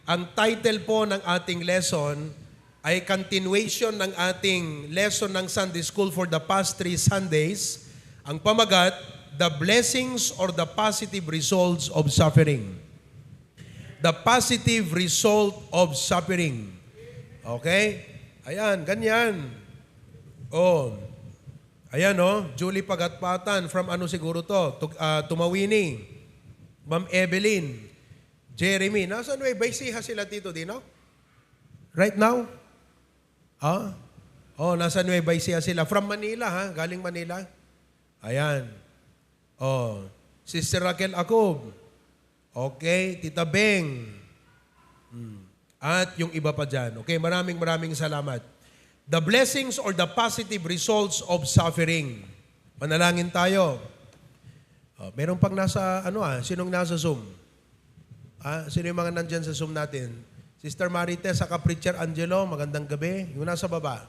Ang title po ng ating lesson ay continuation ng ating lesson ng Sunday School for the past 3 Sundays. Ang pamagat, The Blessings or the Positive Results of Suffering. The positive result of suffering. Okay? Ayan, ganyan. Oh. Ayan, oh. Julie Pagatpatan from ano siguro to? Tumawini. Ma'am Evelyn. Jeremy. Nasaan may baysiha sila dito, Dino? Right now? Ah? Oh, nasa Nueva Ecija sila. From Manila, ha? Galing Manila. Ayan. Oh. Sister Raquel Acob. Okay. Tita Beng. At yung iba pa dyan. Okay, maraming salamat. The blessings or the positive results of suffering. Manalangin tayo. Oh, meron pang nasa, sinong nasa Zoom? Sino yung mga nandyan sa Zoom natin? Sister Marites, saka Preacher Angelo, magandang gabi. Yung nasa baba.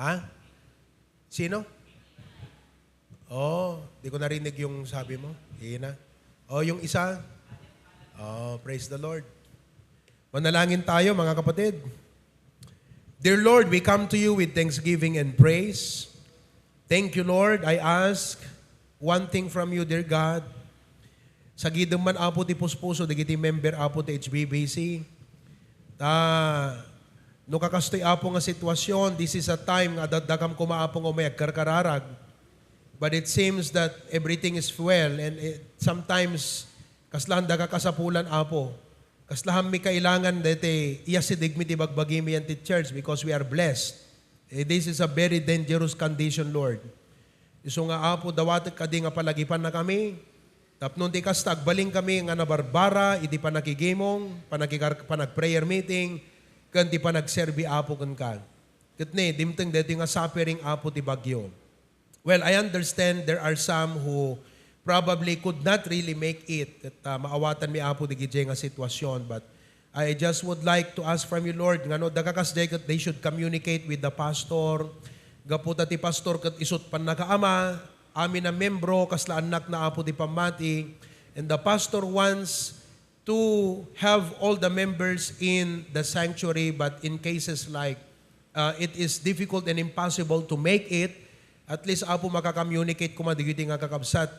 Ha? Sino? Oh, di ko narinig yung sabi mo. Ina. Oh, yung isa? Oh, praise the Lord. Manalangin tayo, mga kapatid. Dear Lord, we come to you with thanksgiving and praise. Thank you, Lord. I ask one thing from you, dear God. Sa gidang man apo ti puspuso, digiti member apo ti HBBC. No kakastoy apo nga sitwasyon, this is a time nga dadakam kumaapo nga may agkarkararag. But it seems that everything is well and sometimes kaslahan daga kasapulan apo. Kaslahan mi kailangan dete iyasidig mi ti bagbagimi yan ti church because we are blessed. This is a very dangerous condition, Lord. Iso nga apo dawat kadi nga palagipan na kami. Tapnon ti kastag, baling kami nga nabarbara, iti panakigimong, panag-prayer meeting, kanti panag-serbi apo kan ka. Kitne, dimteng deti nga suffering apo ti bagyo. Well, I understand there are some who probably could not really make it, at maawatan mi apo di gijay nga sitwasyon, but I just would like to ask from you, Lord, nga no, dagakasday kat they should communicate with the pastor, gaputa ti pastor kat isut pan nakaama, amin na membro, kasla anak na apo di pamati, and the pastor wants to have all the members in the sanctuary, but in cases like it is difficult and impossible to make it, at least apo makakommunicate kumadigiti nga kakabsat,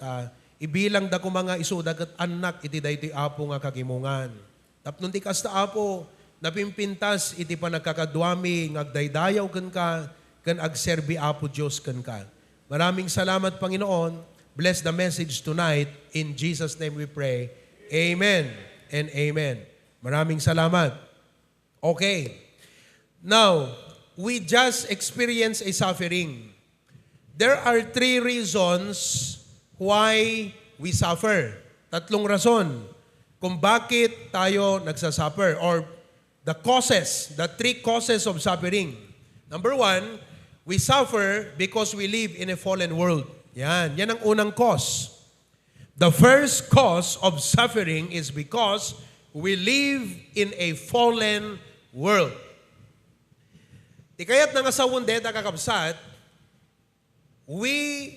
ibilang da ko mga isudag at anak iti dayti apo nga kagimungan. Tapnon ti kasta apo, napimpintas iti pa nagkakadwami, ngagdaydayaw kan agserbi apo Diyos kan ka. Maraming salamat, Panginoon. Bless the message tonight. In Jesus' name we pray. Amen and amen. Maraming salamat. Okay. Now, we just experienced a suffering. There are 3 reasons why we suffer. 3 rason kung bakit tayo nagsasuffer or the 3 causes of suffering. Number 1, we suffer because we live in a fallen world. Yan ang unang cause. The first cause of suffering is because we live in a fallen world. Di kaya't nangasawon deta kakabsat, we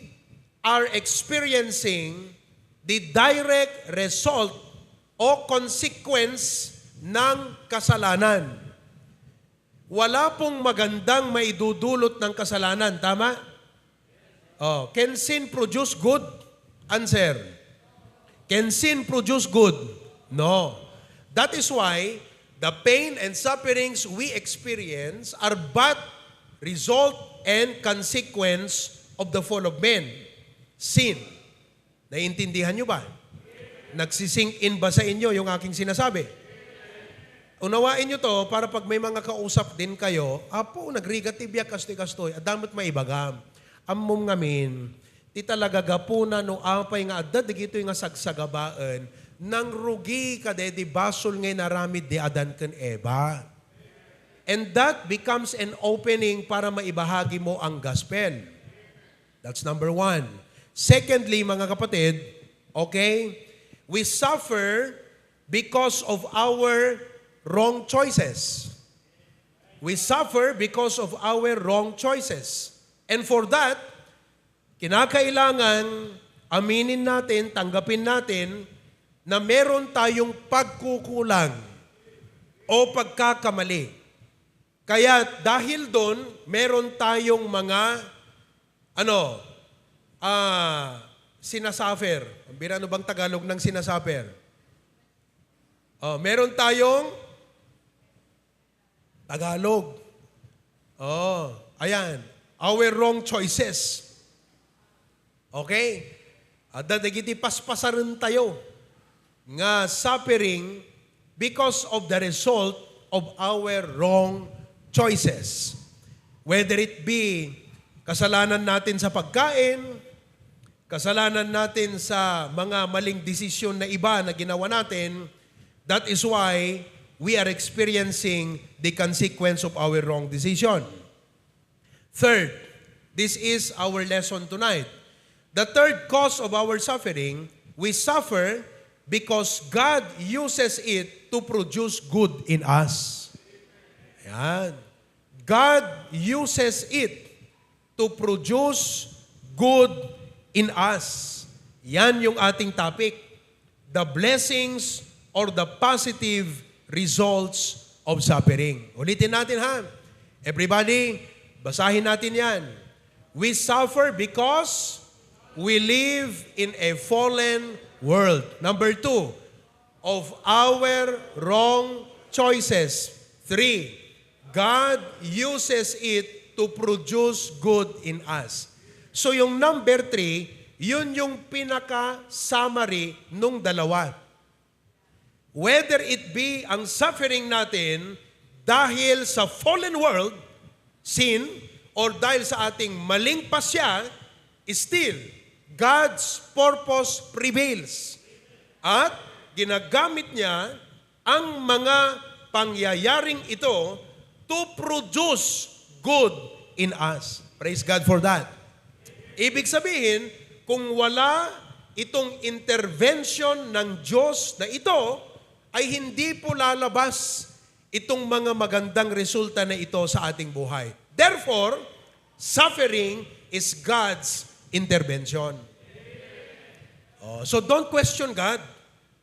are experiencing the direct result o consequence ng kasalanan. Wala pong magandang maidudulot ng kasalanan. Tama? Oh, can sin produce good? Answer. Can sin produce good? No. That is why the pain and sufferings we experience are but result and consequence of the fall of men. Sin. Naiintindihan nyo ba? Nagsisink in ba sa inyo yung aking sinasabi? Unawain nyo to para pag may mga kausap din kayo, apo, nagrigatibya kastoy-kastoy, adamot maibagam. Ammom ngamin, ti talaga gapuna no apay nga adad, digito yung nga sagsagabaan, nang rugi ka de, di basol ngay naramid di adan kan eba. And that becomes an opening para maibahagi mo ang gospel. That's number 1. Secondly, mga kapatid, okay, we suffer because of our wrong choices. We suffer because of our wrong choices. And for that, kinakailangan aminin natin, tanggapin natin na meron tayong pagkukulang o pagkakamali. Kaya dahil doon, meron tayong mga sinasuffer. Ano bang Tagalog ng sinasuffer? Meron tayong Tagalog. Ayan. Our wrong choices. Okay? Dadagiti paspasaran tayo nga suffering because of the result of our wrong choices. Whether it be kasalanan natin sa pagkain, kasalanan natin sa mga maling desisyon na iba na ginawa natin, that is why we are experiencing the consequence of our wrong decision. Third, this is our lesson tonight. The third cause of our suffering, we suffer because God uses it to produce good in us. Ayan. God uses it to produce good in us. Yan yung ating topic. The blessings or the positive results of suffering. Ulitin natin ha. Everybody, basahin natin yan. We suffer because we live in a fallen world. Number 2, of our wrong choices. 3, God uses it to produce good in us. So yung number 3, yun yung pinaka-summary nung dalawa. Whether it be ang suffering natin dahil sa fallen world, sin, or dahil sa ating maling pasya, still, God's purpose prevails. At ginagamit niya ang mga pangyayaring ito to produce good in us. Praise God for that. Ibig sabihin, kung wala itong intervention ng Diyos na ito, ay hindi po lalabas itong mga magandang resulta na ito sa ating buhay. Therefore, suffering is God's intervention. So don't question God.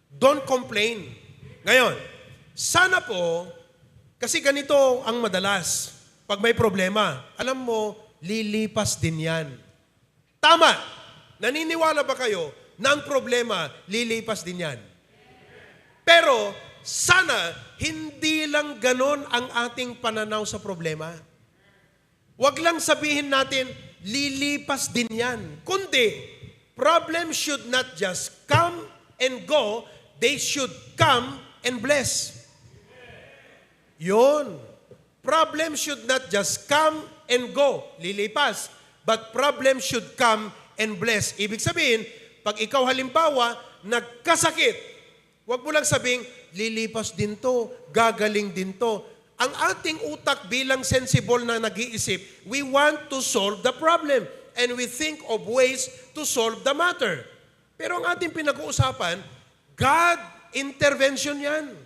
Don't complain. Ngayon, sana po, kasi ganito ang madalas, pag may problema, alam mo, lilipas din yan. Tama! Naniniwala ba kayo na ang problema, lilipas din yan? Pero, sana, hindi lang ganon ang ating pananaw sa problema. Huwag lang sabihin natin, lilipas din yan. Kundi, problems should not just come and go, they should come and bless. Yun. Problems should not just come and go, lilipas. But problems should come and bless. Ibig sabihin, pag ikaw halimbawa, nagkasakit, huwag mo lang sabing, lilipas din to, gagaling din to. Ang ating utak bilang sensible na nag-iisip, we want to solve the problem and we think of ways to solve the matter. Pero ang ating pinag-uusapan, God intervention yan.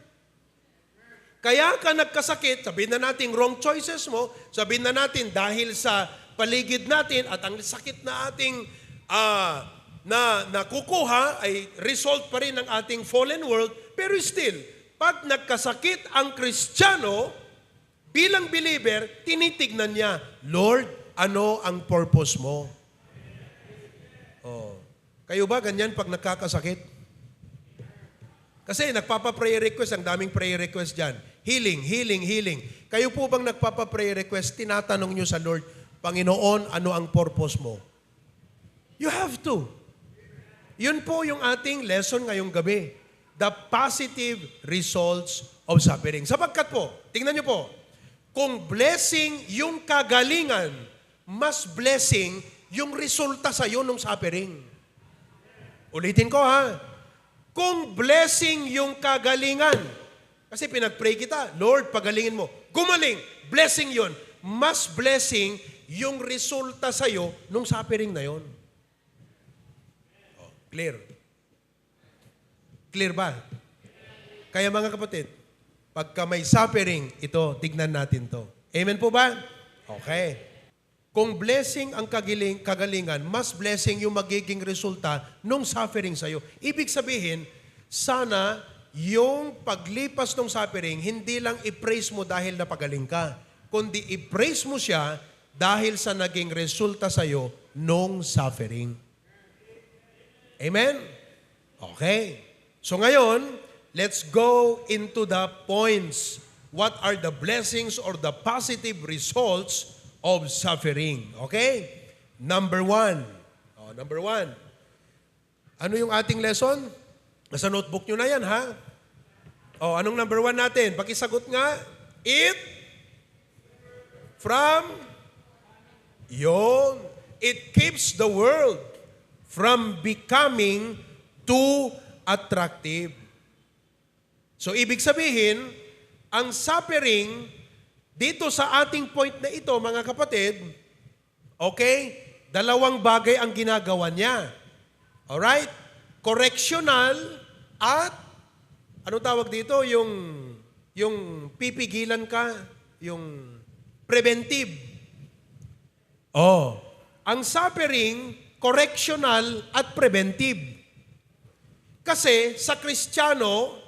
Kaya ka nagkasakit, sabihin na natin wrong choices mo, sabihin na natin dahil sa paligid natin at ang sakit na ating na nakukuha ay result pa rin ng ating fallen world, pero still, pag nagkasakit ang Kristiyano, bilang believer, tinitignan niya, Lord, ano ang purpose mo? Kayo ba ganyan pag nagkakasakit? Kasi nagpapa-prayer request, ang daming prayer request dyan. Healing, healing, healing. Kayo po bang nagpapa-prayer request, tinatanong nyo sa Lord, Panginoon, ano ang purpose mo? You have to. Yun po yung ating lesson ngayong gabi. The positive results of suffering. Sapagkat po, tingnan nyo po, kung blessing yung kagalingan, mas blessing yung resulta sa iyo ng suffering. Ulitin ko ha. Kung blessing yung kagalingan, kasi pinag-pray kita, Lord, pagalingin mo. Gumaling, blessing yun. Mas blessing yung resulta sa iyo ng suffering na yun. Clear? Clear ba? Kaya mga kapatid, pagka may suffering, ito, tignan natin to. Amen po ba? Okay. Kung blessing ang kagalingan, mas blessing yung magiging resulta nung suffering sa'yo. Ibig sabihin, sana yung paglipas ng suffering, hindi lang i-praise mo dahil napagaling ka, kundi i-praise mo siya dahil sa naging resulta sa'yo nung suffering. Amen? Okay. So ngayon, let's go into the points. What are the blessings or the positive results of suffering? Okay? Number one. Number one. Ano yung ating lesson? Nasa notebook nyo na yan, ha? Anong number one natin? Pakisagot nga. It from yun. It keeps the world from becoming too attractive. So, ibig sabihin, ang suffering, dito sa ating point na ito, mga kapatid, okay, dalawang bagay ang ginagawa niya. Alright? Correctional at, anong tawag dito? Yung pipigilan ka, yung preventive. Ang suffering, correctional at preventive. Kasi sa Kristiyano,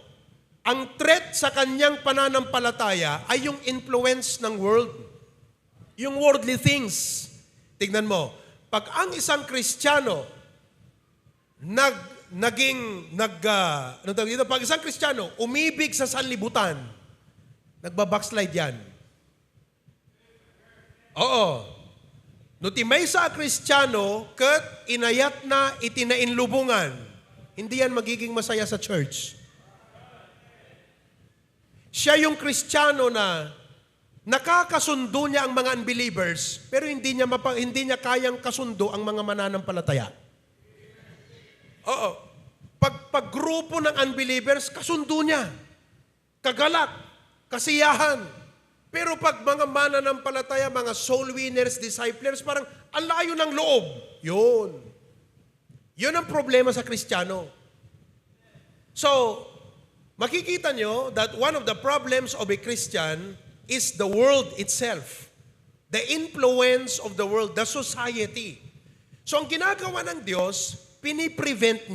ang threat sa kanyang pananampalataya ay yung influence ng world. Yung worldly things. Tignan mo, pag ang isang Kristiyano pag isang Kristiyano umibig sa sanlibutan, nagbabackslide yan. Oo. Nutimay sa Kristiyano, kat inayat na itinainlubungan, hindi yan magiging masaya sa church. Siya yung Kristiyano na nakakasundo niya ang mga unbelievers, pero hindi niya kayang kasundo ang mga mananampalataya. Oo. Pag grupo ng unbelievers, kasundo niya. Kagalak, kasiyahan. Pero pag mga mananampalataya, mga soul winners, disciples, parang ang layo ng loob. Yun. Yun ang problema sa Kristiyano. So, makikita nyo that one of the problems of a Christian is the world itself. The influence of the world, the society. So, ang ginagawa ng Diyos, piniprevent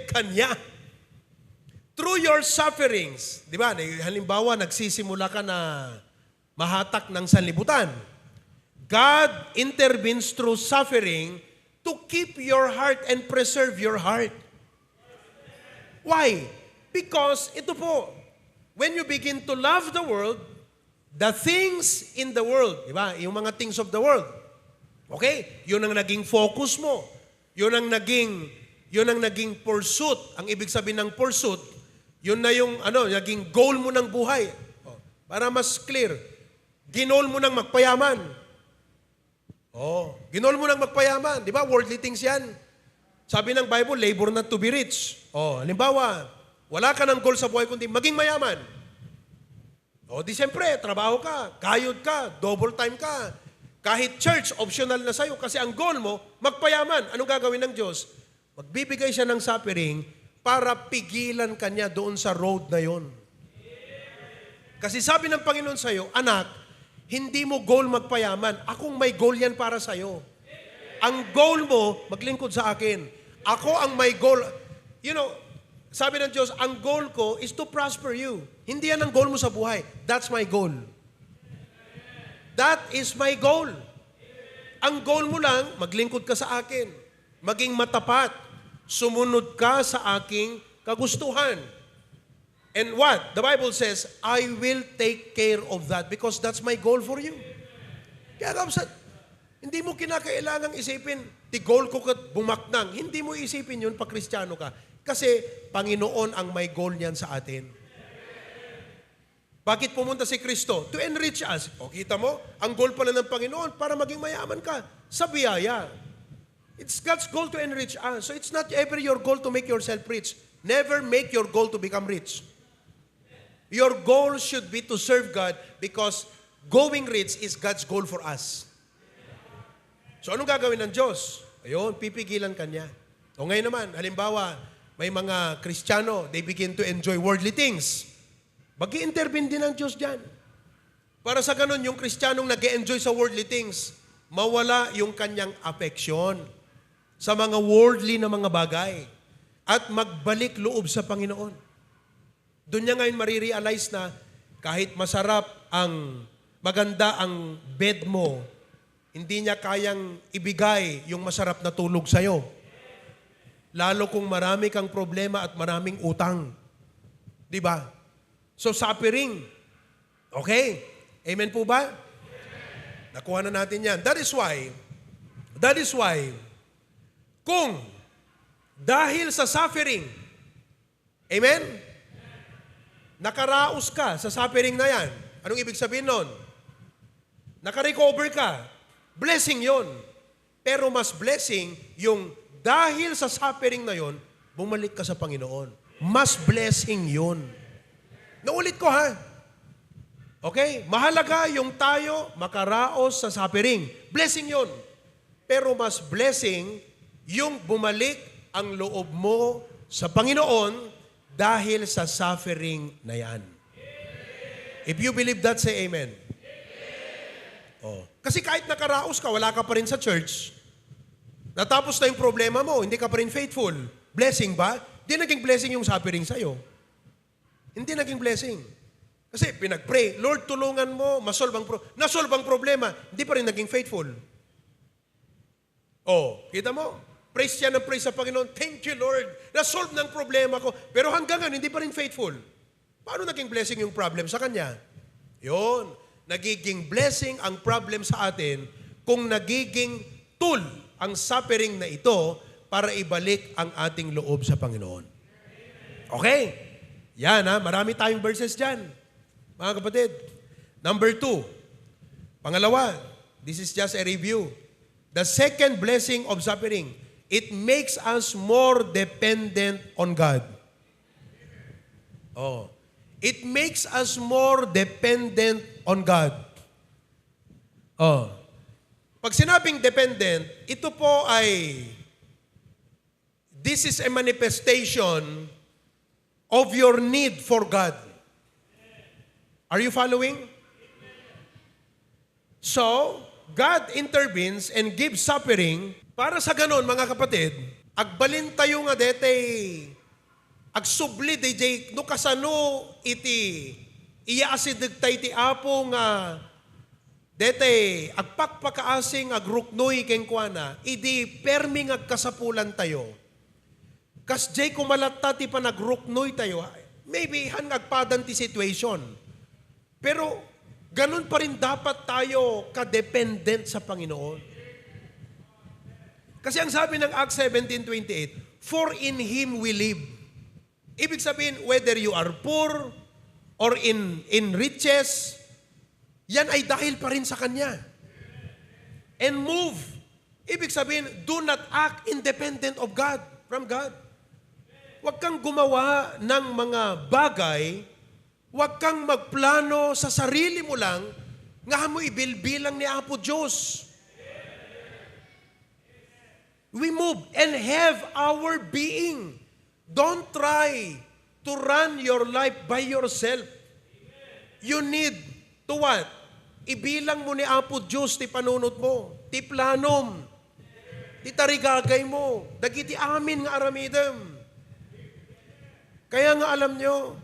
ka niya. Through your sufferings, di ba? Halimbawa, nagsisimula ka na mahatak ng sanlibutan. God intervenes through suffering to keep your heart and preserve your heart. Why? Because, ito po, when you begin to love the world, the things in the world, di ba? Yung mga things of the world. Okay? Yun ang naging focus mo. Yun ang naging pursuit. Ang ibig sabihin ng pursuit, yun na yung naging goal mo ng buhay. Para mas clear, ginol mo ng magpayaman. Ginol mo ng magpayaman. Di ba? Worldly things yan. Sabi ng Bible, labor not to be rich. Halimbawa, wala ka ng goal sa buhay kundi maging mayaman. Di siyempre, trabaho ka, kayod ka, double time ka. Kahit church, optional na sa'yo kasi ang goal mo, magpayaman. Anong gagawin ng Diyos? Magbibigay siya ng suffering para pigilan ka niya doon sa road na yon. Kasi sabi ng Panginoon sa'yo, anak, hindi mo goal magpayaman. Akong may goal yan para sa'yo. Ang goal mo, maglingkod sa akin. Ako ang may goal. Sabi ng Diyos, ang goal ko is to prosper you. Hindi yan ang goal mo sa buhay. That's my goal. That is my goal. Ang goal mo lang, maglingkod ka sa akin. Maging matapat. Sumunod ka sa aking kagustuhan. And what? The Bible says, I will take care of that because that's my goal for you. Kaya kapsat, hindi mo kinakailangang isipin, the goal ko kat bumaknang. Hindi mo isipin yun pag Kristiyano ka. Kasi Panginoon ang may goal niyan sa atin. Bakit pumunta si Kristo? To enrich us. Kita mo, ang goal pala ng Panginoon para maging mayaman ka sa biyaya. It's God's goal to enrich us. So it's not ever your goal to make yourself rich. Never make your goal to become rich. Your goal should be to serve God because going rich is God's goal for us. So anong gagawin ng Diyos? Ayun, pipigilan ka niya. O ngayon naman, halimbawa, may mga Kristiyano, they begin to enjoy worldly things. Mag-i-intervene din ang Diyos dyan. Para sa ganun, yung Kristiyanong nag-e-enjoy sa worldly things, mawala yung kanyang affection. sa mga worldly na mga bagay at magbalik loob sa Panginoon. Doon niya ngayon marirealize na kahit masarap maganda ang bed mo, hindi niya kayang ibigay yung masarap na tulog sa'yo. Lalo kung marami kang problema at maraming utang. Di ba? So, suffering. Okay? Amen po ba? Nakuha na natin yan. That is why, kung dahil sa suffering, amen? Nakaraos ka sa suffering na yan. Anong ibig sabihin nun? Nakarecover ka. Blessing yon. Pero mas blessing yung dahil sa suffering na yon, bumalik ka sa Panginoon. Mas blessing yon. Naulit ko ha. Okay? Mahalaga yung tayo makaraos sa suffering. Blessing yon. Pero mas blessing yung bumalik ang loob mo sa Panginoon dahil sa suffering na yan. If you believe that, say amen. Oh. Kasi kahit nakaraos ka, wala ka pa rin sa church. Natapos na yung problema mo, hindi ka pa rin faithful. Blessing ba? Hindi naging blessing yung suffering sa'yo. Hindi naging blessing. Kasi pinag-pray, Lord, tulungan mo, nasolve ang problema, hindi pa rin naging faithful. Oh, kita mo? Praise siya ng praise sa Panginoon. Thank you, Lord. Nasolve ng problema ko. Pero hanggang ngayon, hindi pa rin faithful. Paano naging blessing yung problem sa kanya? Yun. Nagiging blessing ang problem sa atin kung nagiging tool ang suffering na ito para ibalik ang ating loob sa Panginoon. Okay? Yan ha. Marami tayong verses dyan. Mga kapatid. Number 2. Pangalawa, this is just a review. The second blessing of suffering, it makes us more dependent on God. Oh. It makes us more dependent on God. Oh. Pag sinabing dependent, ito po this is a manifestation of your need for God. Are you following? So, God intervenes and gives suffering para sa ganon, mga kapatid, agbalin tayo nga detay, agsubli DJ, no kasano iti, iyaasideg tayo ti apo nga, detay, agpakpakaasing agruknoy kenkwana, idi perming agkasapulan tayo. Kas jay kumalatta ti panagruknoy tayo, maybe han agpadan ti situation. Pero, ganun pa rin dapat tayo kadependent sa Panginoon. Kasi ang sabi ng Acts 17:28, for in Him we live. Ibig sabihin, whether you are poor or in riches, yan ay dahil pa rin sa Kanya. And move. Ibig sabihin, do not act independent of God, from God. Huwag kang gumawa ng mga bagay, huwag kang magplano sa sarili mo lang, nga mo ibilbilang ni Apo Diyos. We move and have our being. Don't try to run your life by yourself. You need to what? Ibilang mo ni Apo Diyos ti panunot mo, ti planom, ti tarigagay mo, dagiti amin nga aramidem. Kaya nga alam nyo,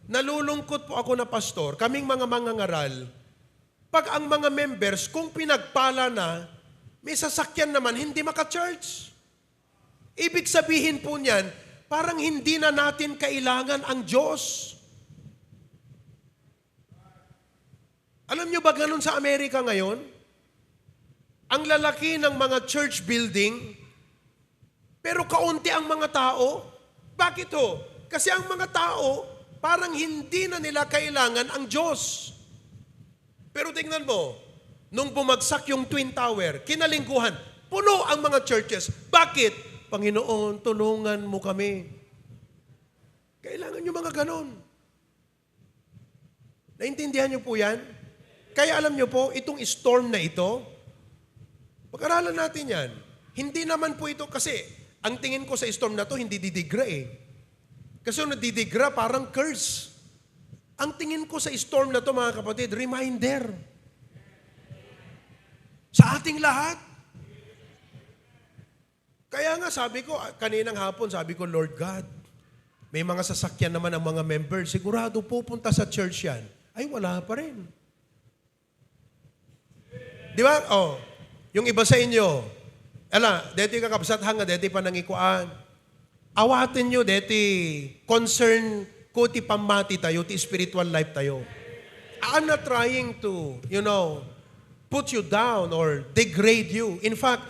nalulungkot po ako na pastor, kaming mga mangangaral, pag ang mga members, kung pinagpala na, may sasakyan naman, hindi maka-church. Ibig sabihin po niyan, parang hindi na natin kailangan ang Diyos. Alam nyo ba ganun sa Amerika ngayon? Ang lalaki ng mga church building, pero kaunti ang mga tao. Bakit ho? Kasi ang mga tao, parang hindi na nila kailangan ang Diyos. Pero tingnan mo, nung bumagsak yung Twin Tower, kinalingkuhan, puno ang mga churches. Bakit? Panginoon, tulungan mo kami. Kailangan nyo mga ganon. Naintindihan nyo po yan? Kaya alam nyo po, itong storm na ito, pag-aralan natin yan. Hindi naman po ito, kasi ang tingin ko sa storm na to, hindi didigra eh. Kasi kung nadidigra, parang curse. Ang tingin ko sa storm na to, mga kapatid, reminder. Sa ating lahat. Kaya nga sabi ko, kaninang hapon, sabi ko, Lord God, may mga sasakyan naman ang mga members. Sigurado pupunta sa church yan. Ay, wala pa rin. Di ba? Oh, yung iba sa inyo, deti kakabsat hanga, deti panangikuan. Awatin nyo, deti concern ko ti pamati tayo, ti spiritual life tayo. I'm not trying to, put you down or degrade you. In fact,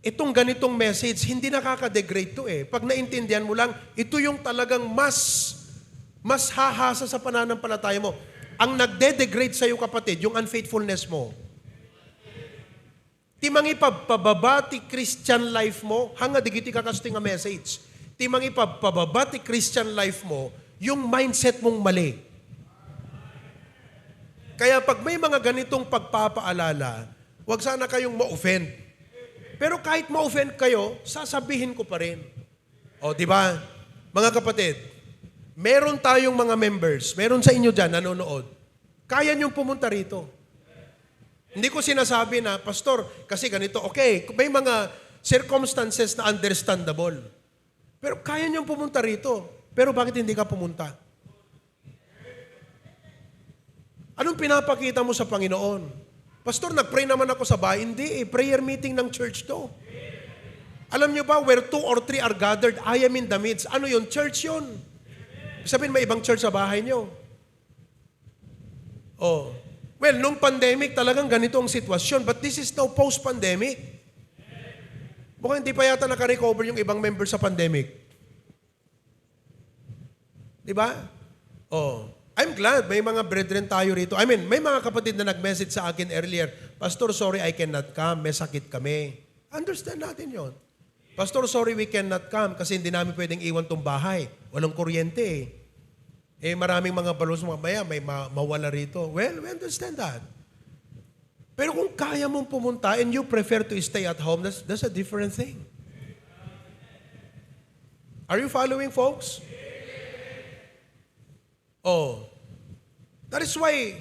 itong ganitong message, hindi nakaka-degrade to eh. Pag naintindihan mo lang, ito yung talagang mas hahasa sa pananampalataya mo. Ang nagde-degrade sa'yo, kapatid, yung unfaithfulness mo. Timang ipababa ti Christian life mo, hanga digiti kakasting nga message. Timang ipababa ti Christian life mo, yung mindset mong mali. Kaya pag may mga ganitong pagpapaalala, huwag sana kayong ma-offend. Pero kahit ma-offend kayo, sasabihin ko pa rin. O, di ba? Mga kapatid, meron tayong mga members, meron sa inyo dyan nanonood, kaya niyong pumunta rito. Hindi ko sinasabi na, Pastor, kasi ganito, okay, may mga circumstances na understandable. Pero kaya niyong pumunta rito. Pero bakit hindi ka pumunta? Anong pinapakita mo sa Panginoon? Pastor, nag-pray naman ako sa bahay. Hindi prayer meeting ng church to. Alam niyo ba, where 2 or 3 are gathered, I am in the midst. Ano yun? Church yun. Sabihin, may ibang church sa bahay niyo. Oh. Well, nung pandemic, talagang ganito ang sitwasyon. But this is now post-pandemic. Mukhang hindi pa yata naka-recover yung ibang members sa pandemic. Di ba? Oh. I'm glad may mga brethren tayo rito. I mean, may mga kapatid na nag-message sa akin earlier, Pastor, sorry, I cannot come. May sakit kami. Understand natin yon. Pastor, sorry, we cannot come kasi hindi namin pwedeng iwan tong bahay. Walang kuryente eh. Maraming mga balos mamaya, may mawala rito. Well, we understand that. Pero kung kaya mong pumunta and you prefer to stay at home, that's a different thing. Are you following, folks? Oh. That is why,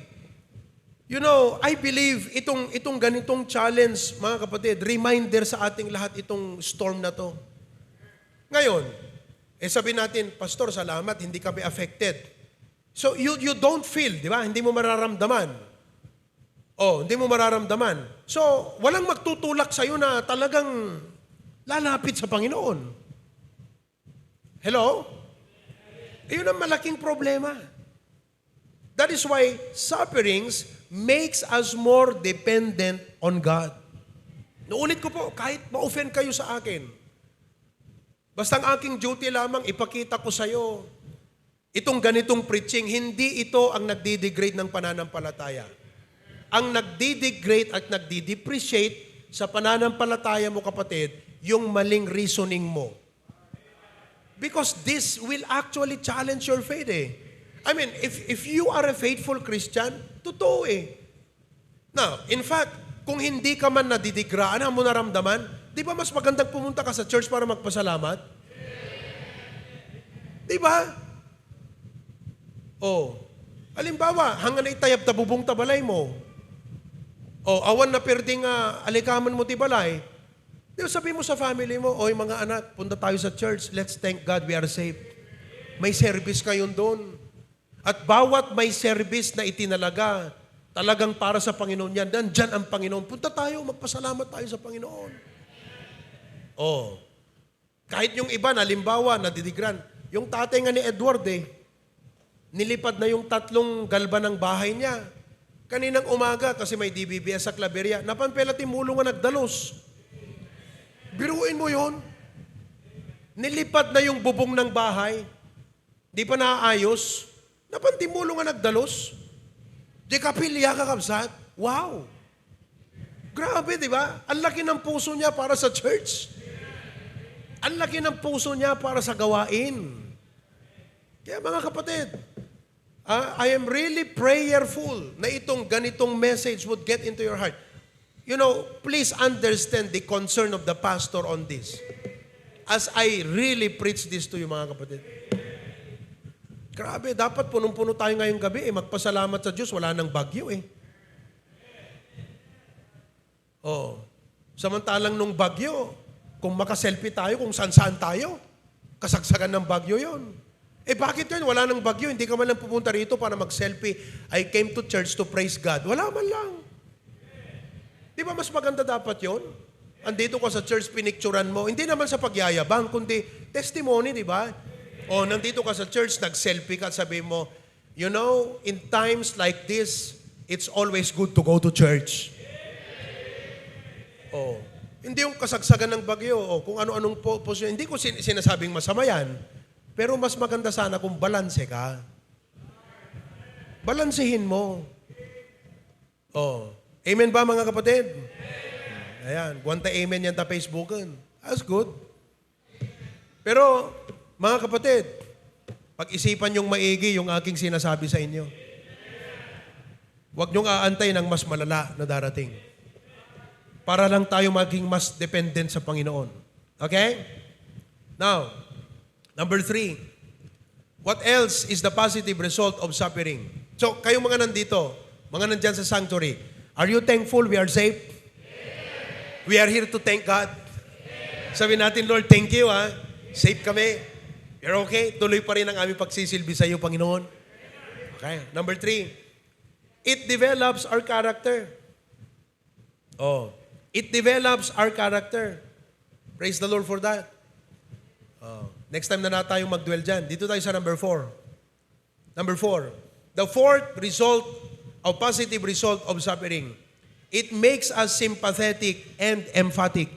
I believe itong ganitong challenge, mga kapatid, reminder sa ating lahat itong storm na to. Ngayon, sabi natin, Pastor, salamat, hindi kami affected. So, you don't feel, di ba? Hindi mo mararamdaman. Oh, hindi mo mararamdaman. So, walang magtutulak sa'yo na talagang lalapit sa Panginoon. Hello? Iyon ang malaking problema. That is why sufferings makes us more dependent on God. Naulit ko po, kahit ma-offend kayo sa akin, basta ang aking duty lamang, ipakita ko sa iyo, itong ganitong preaching, hindi ito ang nagdi-degrade ng pananampalataya. Ang nagdi-degrade at nagdi-depreciate sa pananampalataya mo, kapatid, yung maling reasoning mo. Because this will actually challenge your faith eh. I mean, if you are a faithful Christian, totoo eh. Now, in fact, kung hindi ka man nadidigraan, mo naramdaman, di ba mas magandang pumunta ka sa church para magpasalamat? Di ba? Oh. Halimbawa, hanggang na itayab tabubong tabalay mo. Oh, awan na perding alikaman mo tibalay. Di ba sabi mo sa family mo, oy mga anak, punta tayo sa church, let's thank God we are safe. May service kayon doon. At bawat may service na itinalaga, talagang para sa Panginoon yan, nandyan ang Panginoon. Punta tayo, magpasalamat tayo sa Panginoon. Oh. Kahit yung iba, halimbawa, nadidigran. Yung tatay nga ni Edward nilipad na yung 3 galba ng bahay niya. Kaninang umaga, kasi may DBBS sa Claveria, napampela timulong nga nagdalos. Biruin mo yun. Nilipad na yung bubong ng bahay. Di pa naayos. Napantimulong nga nagdalos. Di kapilya kakabsat. Wow! Grabe, di ba? Ang laki ng puso niya para sa church. Ang laki ng puso niya para sa gawain. Kaya mga kapatid, I am really prayerful na itong ganitong message would get into your heart. Please understand the concern of the pastor on this. As I really preach this to you, mga kapatid. Grabe, dapat punong-puno tayo ngayong gabi. Magpasalamat sa Diyos, wala nang bagyo Oh. Samantalang nung bagyo, kung makaselfie tayo, kung saan-saan tayo. Kasagsagan ng bagyo yon. Bakit yun? Wala nang bagyo. Hindi ka man lang pupunta rito para mag-selfie. I came to church to praise God. Wala man lang. Di ba mas maganda dapat yon? Andito ka sa church, pinicturan mo. Hindi naman sa pagyayabang, kundi testimony, di ba? O, nandito ka sa church, nag-selfie ka, sabi mo, you know, in times like this, it's always good to go to church. O, hindi yung kasagsagan ng bagyo, o kung ano-anong posisyon. Hindi ko sinasabing masama yan, pero mas maganda sana kung balanse ka. Balansehin mo. O, amen ba mga kapatid? Ayan, guwanta amen yan ta Facebookan. That's good. Pero, mga kapatid, pag-isipan yung maigi yung aking sinasabi sa inyo. Huwag niyong aantay ng mas malala na darating. Para lang tayo maging mas dependent sa Panginoon. Okay? Now, number 3. What else is the positive result of suffering? So, kayong mga nandito, mga nandyan sa sanctuary, are you thankful we are safe? We are here to thank God. Sabi natin, Lord, thank you, ha? Safe kami. You're okay? Tuloy pa rin ang aming pagsisilbi sa iyo, Panginoon. Okay. Number 3, it develops our character. Oh, it develops our character. Praise the Lord for that. Oh. Next time na tayo mag-dwell dyan. Dito tayo sa number 4. Number 4, the fourth result, or positive result of suffering, it makes us sympathetic and emphatic.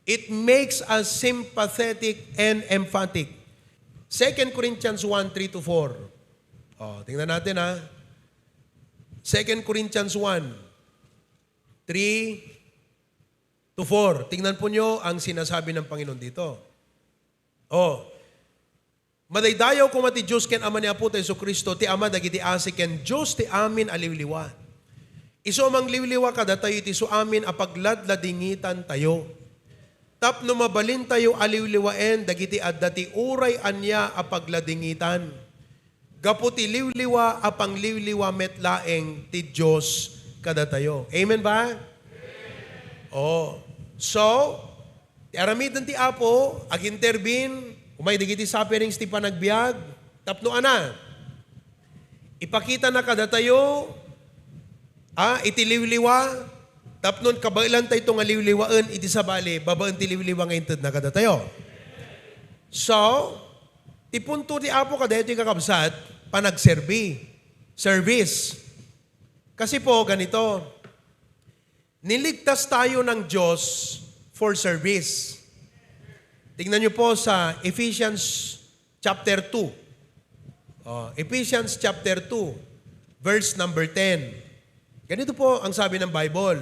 It makes us sympathetic and emphatic. 2 Corinthians 1, 3-4. Oh, tingnan natin ha. 2 Corinthians 1, 3-4. Tingnan po nyo ang sinasabi ng Panginoon dito. Oh, madaydayaw ko mati Diyos ken ama ni Apo tayo Kristo, ti ama dagiti asi ken Diyos ti amin aliwliwa. Iso mang liwliwa kada tayo iti so amin apagladladingitan tayo. Tapno mabalin tayo aliwliwaen dagiti adda ti uray anya apagladingitan. Gaputi liwliwa apang liwliwa metlaeng ti Diyos kada tayo. Amen ba? Oh. So, ti aramidan ti Apo ag-intervene. Umay digiti sufferings ti panagbiag, tapno ana. Ipakita na kada tayo, iti liwliwa, tapnon kabailan tayo itong aliwliwaan, iti sabali, babaan ti liwliwa ngayon na kada tayo. So, ti punto ti Apo kada ito kakabsat, panagserbi, service. Kasi po, ganito, niligtas tayo ng Diyos for service. Tingnan niyo po sa Ephesians chapter 2. Ephesians chapter 2, verse number 10. Ganito po ang sabi ng Bible.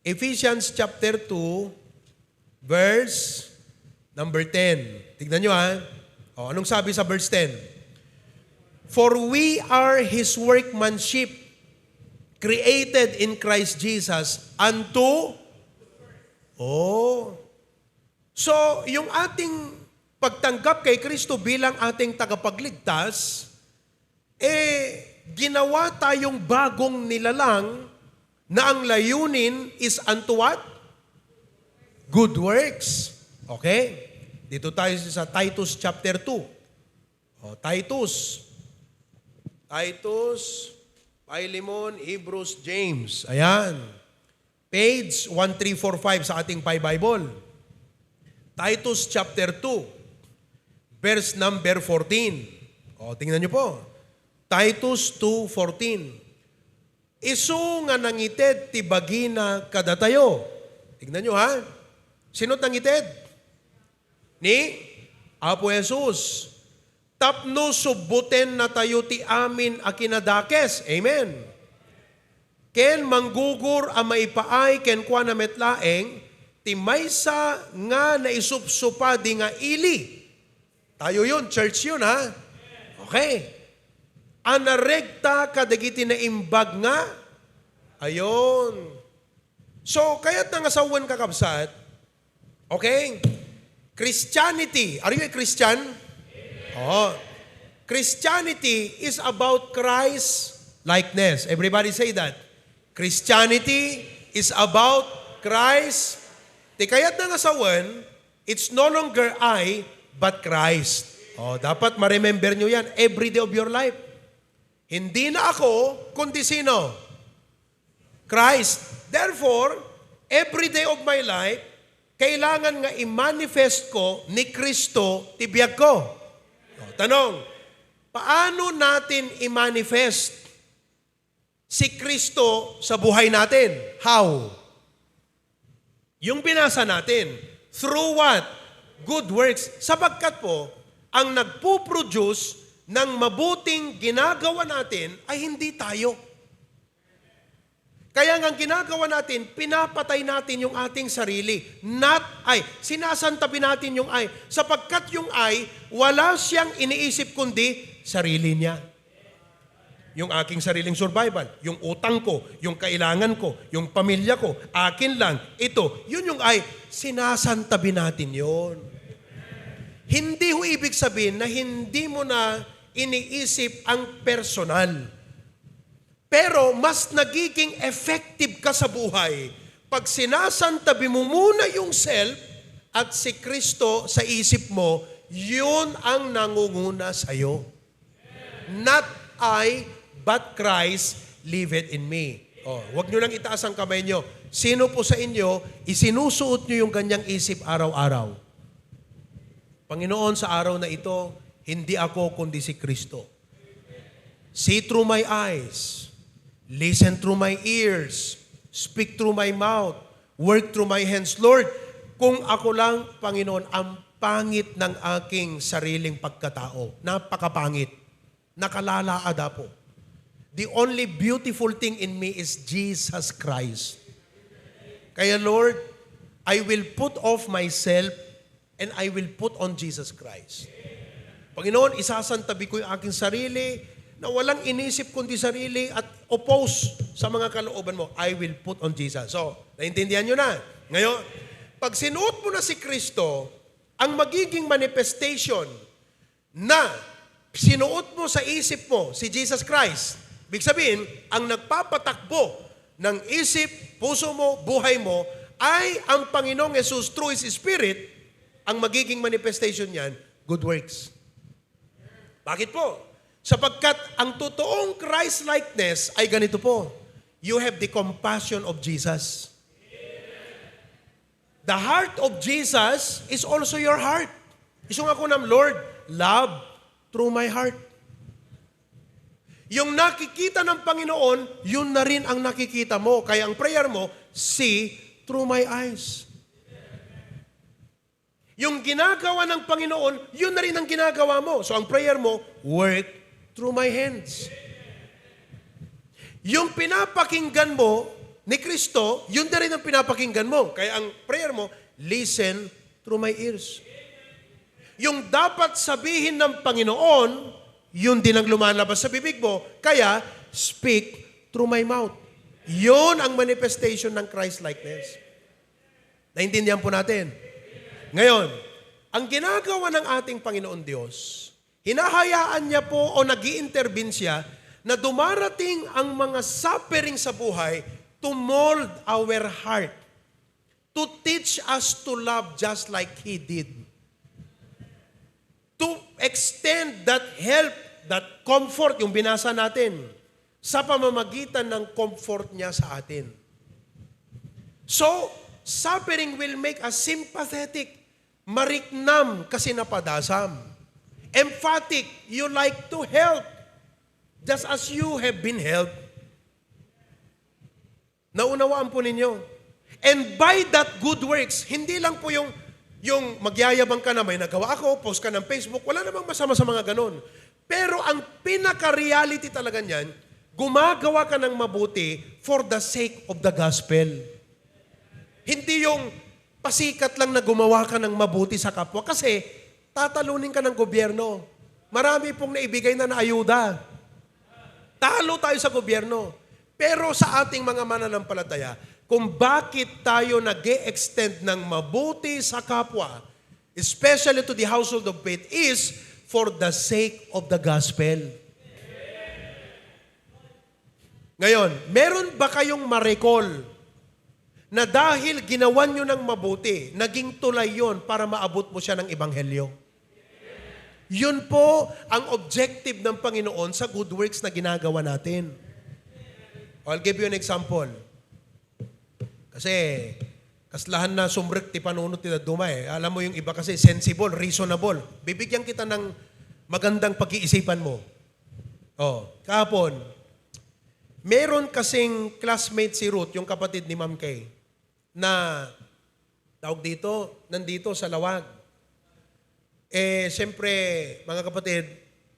Ephesians chapter 2, verse number 10. Tingnan niyo ha. Anong sabi sa verse 10? For we are His workmanship, created in Christ Jesus unto... So, yung ating pagtanggap kay Kristo bilang ating tagapagligtas, ginawa tayong bagong nilalang na ang layunin is unto what? Good works. Okay? Dito tayo sa Titus chapter 2. Titus, Philemon, Hebrews, James. Ayan. Page 1345 sa ating Bible. Titus chapter 2, verse number 14. Tingnan niyo po. Titus 2:14. Isu nga nangited ti bagina kada tayo. Tingnan niyo ha. Sino nangited? Ni Apo Jesus. Tapno subbuten na tayo ti amin a kinadakes. Amen. Ken manggugur a maipaay ken kwa na metlaeng ti maysa nga naisupsupa di nga ili. Tayo yun, church yun ha. Okay. Anaregta kadagiti na imbag nga. Ayon. So, kaya't nangasawan kakabsat, okay? Christianity. Are you a Christian? Christianity is about Christ likeness. Everybody say that. Christianity is about Christ, ti kayat na nga sawan, it's no longer I, but Christ. Dapat ma-remember nyo yan every day of your life. Hindi na ako, kundi sino? Christ. Therefore, every day of my life, kailangan nga i-manifest ko ni Kristo tibiyag ko. Tanong, paano natin i-manifest si Kristo sa buhay natin? How? Yung binasa natin, through what? Good works. Sapagkat po, ang nagpo-produce ng mabuting ginagawa natin ay hindi tayo. Kaya nga ginagawa natin, pinapatay natin yung ating sarili. Sinasantabi natin yung I. Sapagkat yung I, wala siyang iniisip kundi sarili niya. Yung aking sariling survival, yung utang ko, yung kailangan ko, yung pamilya ko, akin lang, ito, yun yung I. Sinasantabi natin yun. Hindi ho ibig sabihin na hindi mo na iniisip ang personal. Pero mas nagiging effective ka sa buhay pag sinasantabi mo muna yung self at si Kristo sa isip mo, yun ang nangunguna sa'yo. Not I, but Christ liveth in me. Huwag nyo lang itaas ang kamay nyo. Sino po sa inyo, isinusuot nyo yung ganyang isip araw-araw? Panginoon, sa araw na ito, hindi ako kundi si Kristo. See through my eyes. Listen through my ears. Speak through my mouth. Work through my hands. Lord, kung ako lang, Panginoon, ang pangit ng aking sariling pagkatao. Napakapangit. Nakalalaada po. The only beautiful thing in me is Jesus Christ. Kaya Lord, I will put off myself and I will put on Jesus Christ. Panginoon, isasantabi ko yung aking sarili na walang inisip kundi sarili at oppose sa mga kalooban mo. I will put on Jesus. So, naintindihan nyo na. Ngayon, pag sinuot mo na si Kristo, ang magiging manifestation na sinuot mo sa isip mo si Jesus Christ, ibig sabihin, ang nagpapatakbo ng isip, puso mo, buhay mo, ay ang Panginoong Jesus through His Spirit, ang magiging manifestation niyan, good works. Bakit po? Sapagkat ang totoong Christ-likeness ay ganito po. You have the compassion of Jesus. The heart of Jesus is also your heart. Isong ako ng Lord, love through my heart. Yung nakikita ng Panginoon, yun na rin ang nakikita mo. Kaya ang prayer mo, see through my eyes. Yung ginagawa ng Panginoon, yun na rin ang ginagawa mo. So ang prayer mo, work through my hands. Yung pinapakinggan mo ni Kristo, yun na rin ang pinapakinggan mo. Kaya ang prayer mo, listen through my ears. Yung dapat sabihin ng Panginoon, yun din ang lumalabas sa bibig mo. Kaya, speak through my mouth. Yun ang manifestation ng Christ-likeness. Naintindihan po natin. Ngayon, ang ginagawa ng ating Panginoon Diyos, hinahayaan niya po o nag-i-intervene siya na dumarating ang mga suffering sa buhay to mold our heart, to teach us to love just like He did. To extend that help, that comfort, yung binasa natin, sa pamamagitan ng comfort niya sa atin. So, suffering will make us sympathetic, mariknam kasi napadasam. Emphatic, you like to help, just as you have been helped. Naunawaan po ninyo. And by that good works, hindi lang po yung magyayabang ka na may nagawa ako, post ka ng Facebook, wala namang masama sa mga ganon. Pero ang pinaka-reality talaga niyan, gumagawa ka ng mabuti for the sake of the gospel. Hindi yung pasikat lang na gumawa ka ng mabuti sa kapwa kasi tatalunin ka ng gobyerno. Marami pong naibigay na ayuda. Talo tayo sa gobyerno. Pero sa ating mga mananampalataya, kung bakit tayo nag-e-extend ng mabuti sa kapwa, especially to the household of faith, is for the sake of the gospel. Ngayon, meron ba kayong ma-recall na dahil ginawan nyo ng mabuti, naging tulay yon para maabot mo siya ng ebanghelyo. Yun po ang objective ng Panginoon sa good works na ginagawa natin. I'll give you an example. Kasi, kaslahan na sumrek ti panunot ti daduma eh. Alam mo yung iba kasi sensible, reasonable. Bibigyan kita ng magandang pag-iisipan mo. Kahapon, meron kasing classmate si Ruth, yung kapatid ni Ma'am Kay, na tawag dito, nandito sa Lawag. Siyempre, mga kapatid,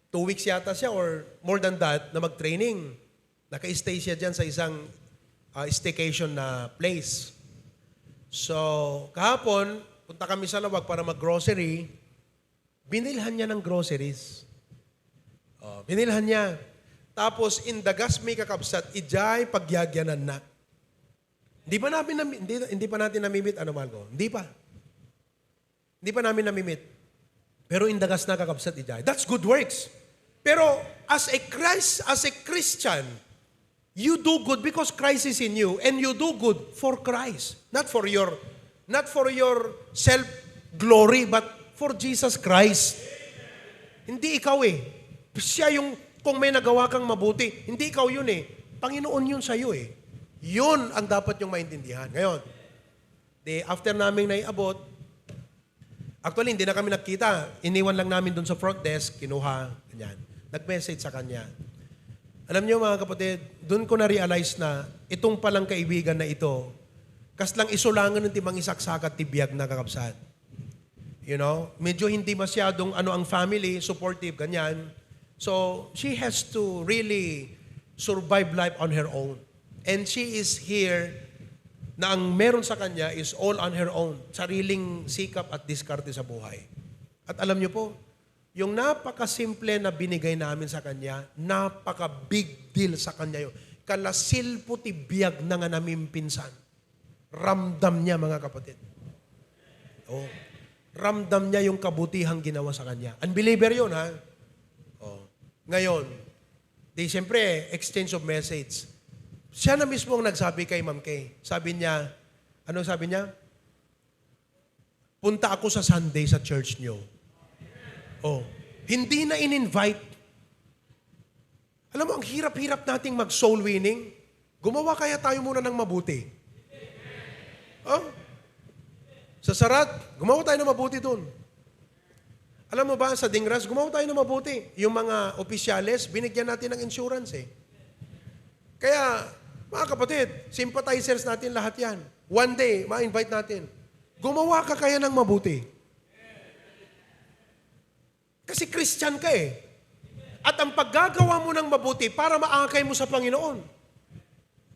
2 weeks yata siya or more than that na mag-training. Naka-stay siya dyan sa isang staycation na place. So, kahapon, punta kami sa Lawag para mag-grocery. Binilhan niya ng groceries. Binilhan niya. Tapos, indagas may kakabsat, ijay pagyagyanan na. Hindi pa natin namimit, ano Malco? Hindi pa namin namimit. Pero indagas na kakabsat, ijay. That's good works. Pero, as a Christian, you do good because Christ is in you, and you do good for Christ. Not for your self-glory, but for Jesus Christ. Hindi ikaw eh. Siya yung, kung may nagawa kang mabuti, hindi ikaw yun eh. Panginoon yun sa'yo eh. Yun ang dapat yung maintindihan. Ngayon, after naming naiabot, actually hindi na kami nakita. Iniwan lang namin dun sa front desk, kinuha, ganyan. Nag-message sa kanya. Alam niyo mga kapatid, doon ko na-realize na itong palang kaibigan na ito, kaslang isulangan ng timang isaksakat tibiyag na kakabsat. You know, medyo hindi masyadong ang family, supportive, ganyan. So, she has to really survive life on her own. And she is here na ang meron sa kanya is all on her own. Sariling sikap at diskarte sa buhay. At alam niyo po, yung napakasimple na binigay namin sa kanya, napaka-big deal sa kanya yun. Kalasil po tibiyag na nga namin pinsan. Ramdam niya, mga kapatid. Ramdam niya yung kabutihang ginawa sa kanya. Unbeliever yun, ha? Ngayon, siyempre, exchange of message. Siya na mismo ang nagsabi kay Ma'am Kay. Sabi niya, ano sabi niya? Punta ako sa Sunday sa church niyo. Hindi na in-invite. Alam mo, ang hirap-hirap nating mag-soul winning. Gumawa kaya tayo muna ng mabuti. Sa Sarat, gumawa tayo ng mabuti doon. Alam mo ba, sa Dingras, gumawa tayo ng mabuti. Yung mga opisyales, binigyan natin ng insurance eh. Kaya, mga kapatid, sympathizers natin lahat yan. One day, ma-invite natin. Gumawa ka kaya ng mabuti. Kasi Christian ka eh. At ang paggagawa mo ng mabuti para maakay mo sa Panginoon.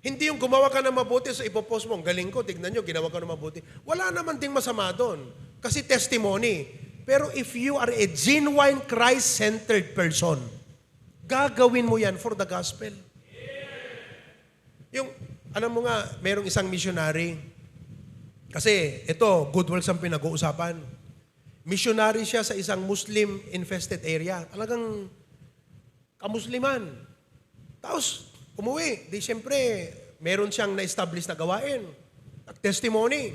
Hindi yung gumawa ka ng mabuti sa ipopost mo. Ang galing ko, tignan nyo, ginawa ka ng mabuti. Wala naman ding masama doon. Kasi testimony. Pero if you are a genuine Christ-centered person, gagawin mo yan for the gospel. Yung, alam mo nga, mayroong isang missionary. Kasi ito, good works ang pinag-uusapan. Missionary siya sa isang Muslim-infested area. Talagang kamusliman. Tapos, umuwi. Siyempre, meron siyang na-establish na gawain. Testimony.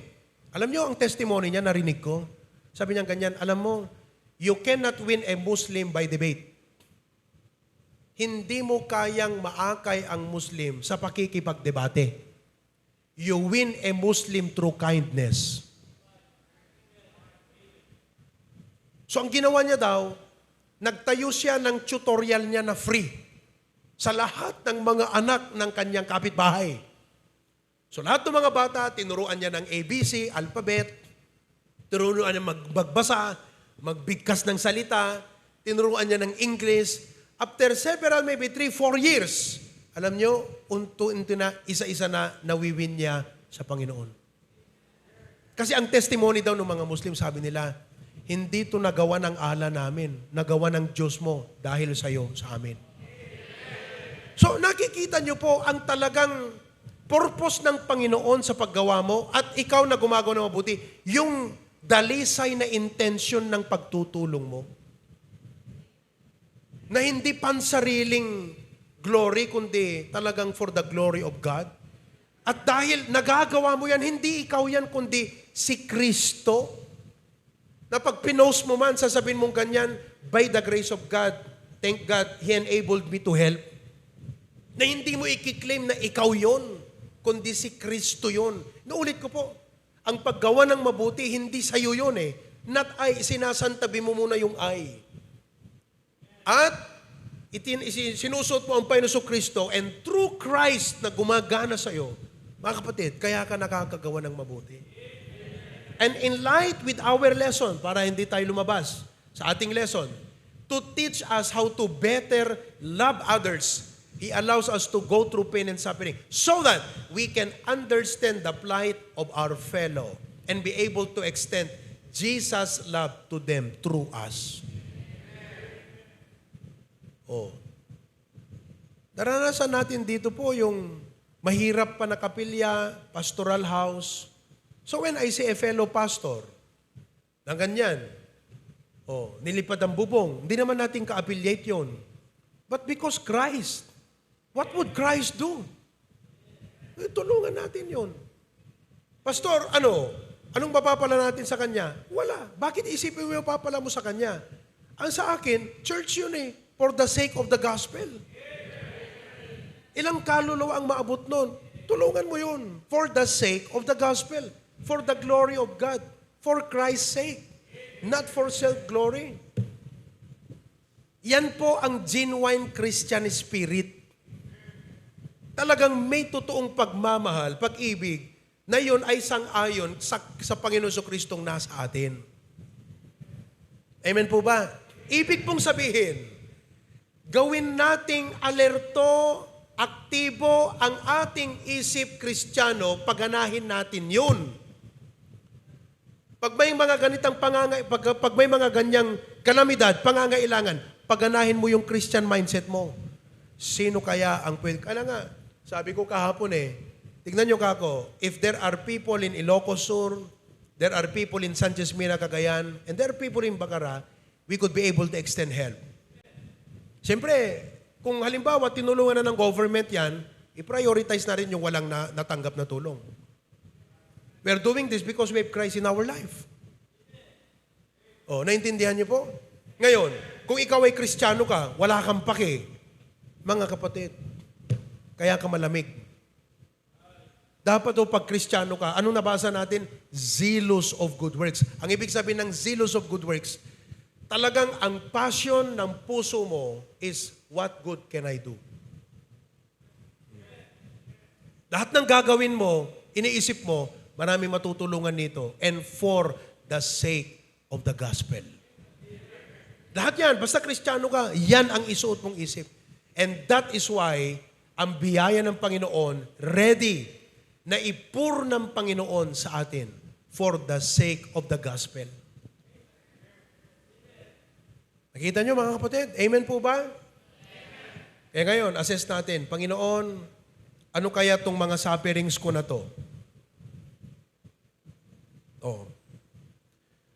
Alam niyo, ang testimony niya, narinig ko. Sabi niya ganyan, alam mo, you cannot win a Muslim by debate. Hindi mo kayang maakay ang Muslim sa pakikipagdebate. You win a Muslim through kindness. So ang ginawa niya daw, nagtayo siya ng tutorial niya na free sa lahat ng mga anak ng kanyang kapitbahay. So lahat ng mga bata, tinuruan niya ng ABC, alphabet, tinuruan niya magbasa, magbigkas ng salita, tinuruan niya ng English. After several, maybe 3-4 years, alam niyo, unto-unto na, isa-isa na nawiwin niya sa Panginoon. Kasi ang testimony daw ng mga Muslim, sabi nila, hindi ito nagawa ng ala namin, nagawa ng Diyos mo dahil sa iyo, sa amin. So nakikita niyo po ang talagang purpose ng Panginoon sa paggawa mo at ikaw na gumagawa ng mabuti, yung dalisay na intention ng pagtutulong mo. Na hindi pansariling glory, kundi talagang for the glory of God. At dahil nagagawa mo yan, hindi ikaw yan, kundi si Kristo. Na pag pinost mo man, sasabihin mong ganyan, by the grace of God, thank God, He enabled me to help. Na hindi mo ikiklaim na ikaw yon, kundi si Kristo yon. Naulit ko po, ang paggawa ng mabuti, hindi sa'yo yun eh. Not I, sinasantabi mo muna yung I. At sinusot mo ang Panginoon Kristo, and through Christ na gumagana sa'yo, mga kapatid, kaya ka nakakagawa ng mabuti. And in light with our lesson, para hindi tayo lumabas sa ating lesson, to teach us how to better love others, He allows us to go through pain and suffering so that we can understand the plight of our fellow and be able to extend Jesus' love to them through us. Oh. Naranasan natin dito po yung mahirap pa na kapilya, pastoral house. So when I see a fellow pastor, na ganyan, nilipad ang bubong, hindi naman natin ka-affiliate yun. But because Christ, what would Christ do? Tulungan natin yun. Pastor, anong mapapala natin sa Kanya? Wala. Bakit isipin mo yung papala mo sa Kanya? Ang sa akin, church yun eh, for the sake of the gospel. Ilang kaluluwa ang maabot nun? Tulungan mo yun. For the sake of the gospel. For the glory of God. For Christ's sake. Not for self-glory. Yan po ang genuine Christian spirit. Talagang may totoong pagmamahal, pag-ibig, na yun ay sang-ayon sa Panginoon Kristong nasa atin. Amen po ba? Ibig pong sabihin, gawin nating alerto, aktibo ang ating isip Kristiyano, pagganahin natin yun. Pag may mga ganitang pag may mga ganyang kalamidad, pangangailangan, pagganahin mo yung Christian mindset mo. Sino kaya ang pwede? Kaya nga, sabi ko kahapon tignan nyo kako, if there are people in Ilocos Sur, there are people in Sanchez Mina, Cagayan, and there are people in Bacara, we could be able to extend help. Siyempre, kung halimbawa tinulungan na ng government yan, i-prioritize na rin yung walang natanggap na tulong. We're doing this because we have Christ in our life. Naintindihan niyo po? Ngayon, kung ikaw ay Kristiyano ka, wala kang pake, mga kapatid, kaya ka malamig. Dapat pag Kristiyano ka, anong nabasa natin? Zealous of good works. Ang ibig sabihin ng zealous of good works, talagang ang passion ng puso mo is, what good can I do? Lahat ng gagawin mo, iniisip mo, maraming matutulungan nito, and for the sake of the gospel. Lahat yan, basta Kristiyano ka, yan ang isuot mong isip. And that is why, ang biyaya ng Panginoon, ready na ipur ng Panginoon sa atin for the sake of the gospel. Nakita nyo mga kapatid? Amen po ba? Amen. Ngayon, assess natin, Panginoon, ano kaya itong mga sufferings ko na to?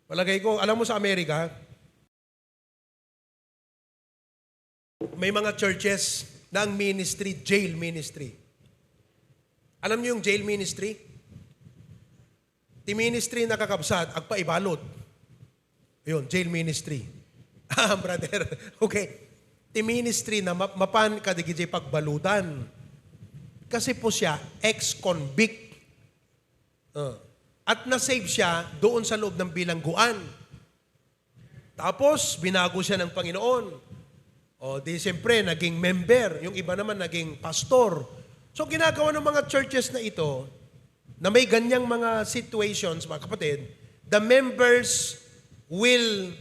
Palagay ko, alam mo sa Amerika, may mga churches na ang ministry, jail ministry. Alam niyo yung jail ministry? Ti ministry na kakabsat, agpaibalot. Yun, jail ministry. Brother, okay. Ti ministry na mapan kadigijay pagbalutan. Kasi po siya, ex-convict. At nasave siya doon sa loob ng bilangguan. Tapos, binago siya ng Panginoon. Di siyempre, naging member. Yung iba naman, naging pastor. So, ginagawa ng mga churches na ito, na may ganyang mga situations, mga kapatid, the members will,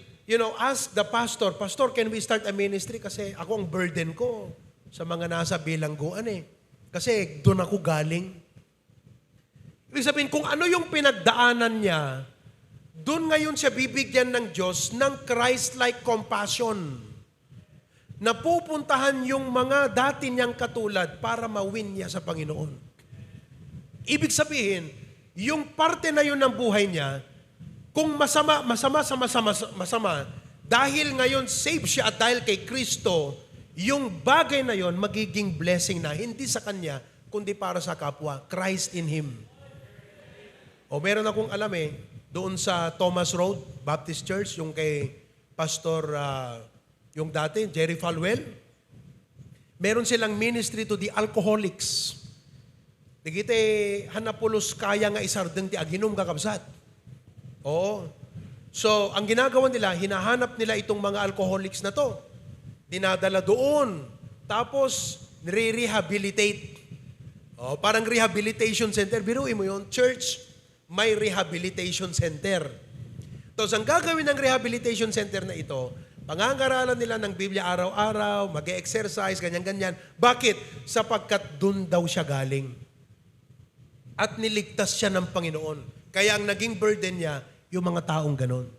ask the pastor, Pastor, can we start a ministry? Kasi ako ang burden ko sa mga nasa bilangguan Kasi doon ako galing. Ibig sabihin, kung ano yung pinagdaanan niya, doon ngayon siya bibigyan ng Diyos ng Christ-like compassion. Napupuntahan yung mga dati niyang katulad para mawin niya sa Panginoon. Ibig sabihin, yung parte na yun ng buhay niya, kung masama, dahil ngayon save siya at dahil kay Kristo, yung bagay na yun magiging blessing na hindi sa kanya, kundi para sa kapwa. Christ in him. O meron akong alam doon sa Thomas Road Baptist Church, yung kay Pastor, yung dati, Jerry Falwell. Meron silang ministry to the alcoholics. Digite, hanapulos kaya nga isardeng ti aginom kakabsat. Oo. So, ang ginagawa nila, hinahanap nila itong mga alcoholics na to. Dinadala doon. Tapos, nire-rehabilitate. Oh, parang rehabilitation center. Biruin mo yun, church, may rehabilitation center. Tapos, ang gagawin ng rehabilitation center na ito, pangangaralan nila ng Biblia araw-araw, mag-exercise, ganyan-ganyan. Bakit? Sapagkat dun daw siya galing. At niligtas siya ng Panginoon. Kaya ang naging burden niya, yung mga taong ganon.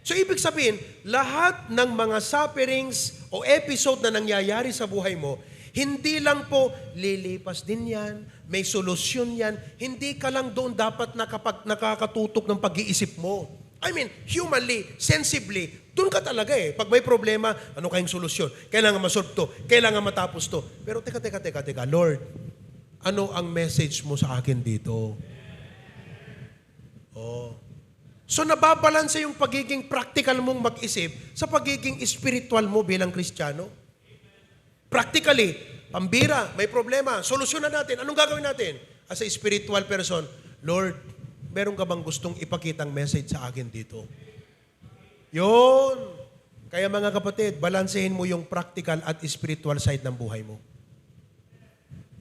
So, ibig sabihin, lahat ng mga sufferings o episode na nangyayari sa buhay mo, hindi lang po lilipas din yan, may solusyon yan, hindi ka lang doon dapat nakakatutok ng pag-iisip mo. I mean, humanly, sensibly, doon ka talaga Pag may problema, ano kayong solusyon? Kailangan masolve to, kailangan matapos to. Pero teka, Lord, ano ang message mo sa akin dito? Oh. So nababalanse yung pagiging practical mong mag-isip sa pagiging spiritual mo bilang Kristiyano. Practically, pambira, may problema, solusyonan natin. Anong gagawin natin? As a spiritual person, Lord, meron ka bang gustong ipakitang message sa akin dito? Yun. Kaya mga kapatid, balansehin mo yung practical at spiritual side ng buhay mo.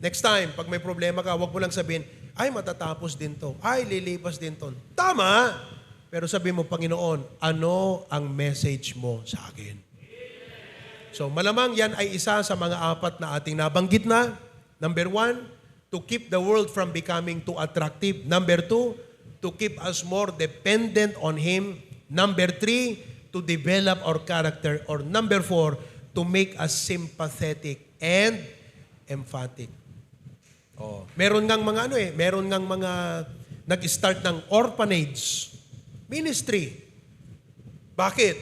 Next time, pag may problema ka, huwag mo lang sabihin, ay matatapos din to, ay lilipas din to. Tama! Pero sabihin mo, Panginoon, ano ang message mo sa akin? So malamang yan ay isa sa mga apat na ating nabanggit na. Number 1, to keep the world from becoming too attractive. Number 2, to keep us more dependent on Him. Number 3, to develop our character. Or number 4, to make us sympathetic and emphatic. Oh, meron ngang mga meron ngang mga nag-start ng orphanage ministry. Bakit?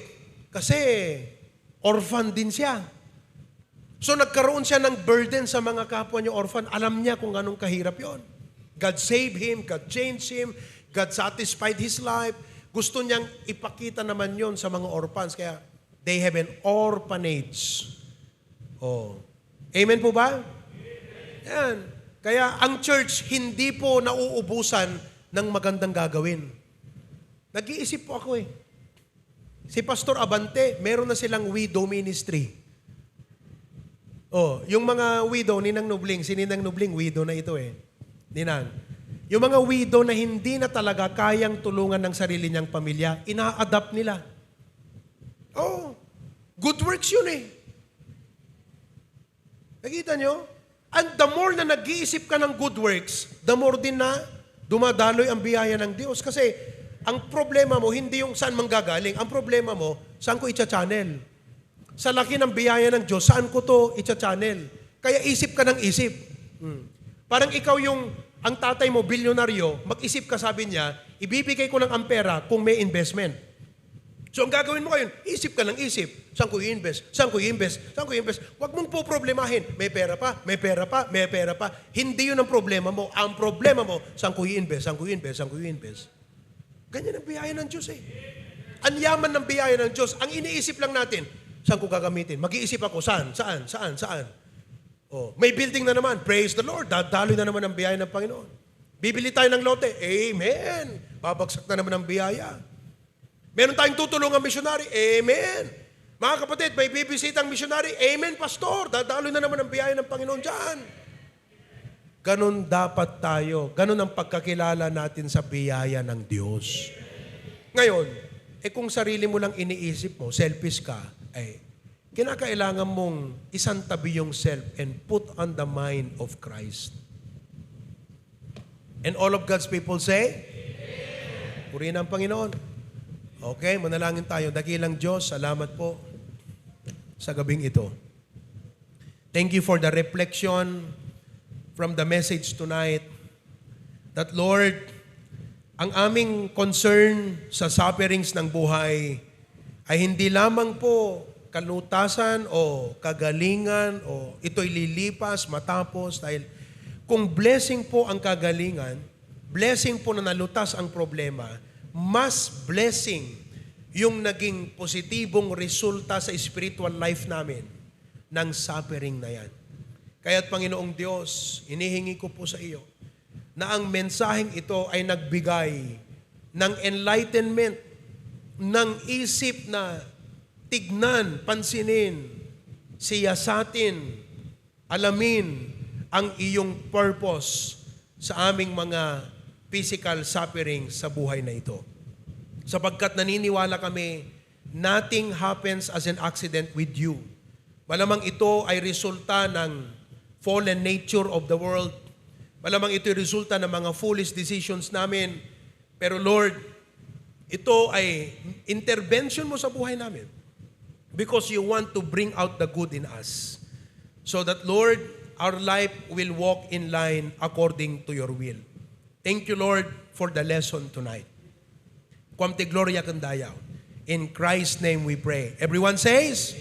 Kasi orphan din siya. So nagkaroon siya ng burden sa mga kapwa niya orphan. Alam niya kung anong kahirap yon. God saved him, God changed him, God satisfied his life. Gusto niyang ipakita naman yon sa mga orphans. Kaya they have an orphanage. Oh. Amen po ba? Yan. Kaya ang church hindi po nauubusan ng magandang gagawin. Nag-iisip po ako Si Pastor Abante, meron na silang widow ministry. Oh, yung mga widow, Ninang Nubling, si Ninang Nubling, widow na ito Ninang. Yung mga widow na hindi na talaga kayang tulungan ng sarili niyang pamilya, ina-adapt nila. Oh, good works yun Nakita nyo? And the more na nag-iisip ka ng good works, the more din na dumadaloy ang biyaya ng Diyos. Kasi ang problema mo, hindi yung saan manggagaling. Ang problema mo, saan ko i-channel. Sa laki ng biyaya ng Diyos, saan ko to i-channel. Kaya isip ka ng isip. Parang ikaw ang tatay mo, bilyonaryo, mag-isip ka, sabi niya, ibibigay ko lang ang pera kung may investment. So ang gagawin mo ngayon, isip ka ng isip. Saan ko i-invest? Saan ko i-invest? Saan ko i-invest? Huwag mong po problemahin. May pera pa, may pera pa, may pera pa. Hindi yun ang problema mo. Ang problema mo, saan ko i-invest? Saan ko i-invest? Saan ko i-invest? Ganyan ang biyaya ng Diyos Ang yaman ng biyaya ng Diyos. Ang iniisip lang natin, saan ko gagamitin? Mag-iisip ako, saan? Oh, may building na naman. Praise the Lord. Dadaloy na naman ang biyaya ng Panginoon. Bibili tayo ng lote. Amen. Babagsak na naman ang biyaya. Meron tayong tutulungang missionary. Amen. Mga kapatid, may bibisitang missionary. Amen, pastor. Dadaloy na naman ang biyaya ng Panginoon dyan. Ganon dapat tayo. Ganon ang pagkakilala natin sa biyaya ng Diyos. Ngayon, kung sarili mo lang iniisip mo, selfish ka, kinakailangan mong isantabi yung self and put on the mind of Christ. And all of God's people say, purihin ang Panginoon. Okay, manalangin tayo. Dakilang Diyos, salamat po sa gabing ito. Thank you for the reflection from the message tonight that Lord, ang aming concern sa sufferings ng buhay ay hindi lamang po kalutasan o kagalingan o ito'y lilipas, matapos dahil Kung blessing po ang kagalingan, blessing po na nalutas ang problema, mas blessing yung naging positibong resulta sa spiritual life namin ng suffering na yan. Kaya't Panginoong Diyos, inihingi ko po sa iyo na ang mensaheng ito ay nagbigay ng enlightenment, ng isip na tignan, pansinin, siyasatin, alamin ang iyong purpose sa aming mga physical suffering sa buhay na ito. Sapagkat naniniwala kami, nothing happens as an accident with you. Malamang ito ay resulta ng fallen nature of the world. Malamang ito ay resulta ng mga foolish decisions namin. Pero Lord, ito ay intervention mo sa buhay namin. Because you want to bring out the good in us. So that Lord, our life will walk in line according to your will. Thank you, Lord, for the lesson tonight. Quam te gloria candayaw. In Christ's name we pray. Everyone says,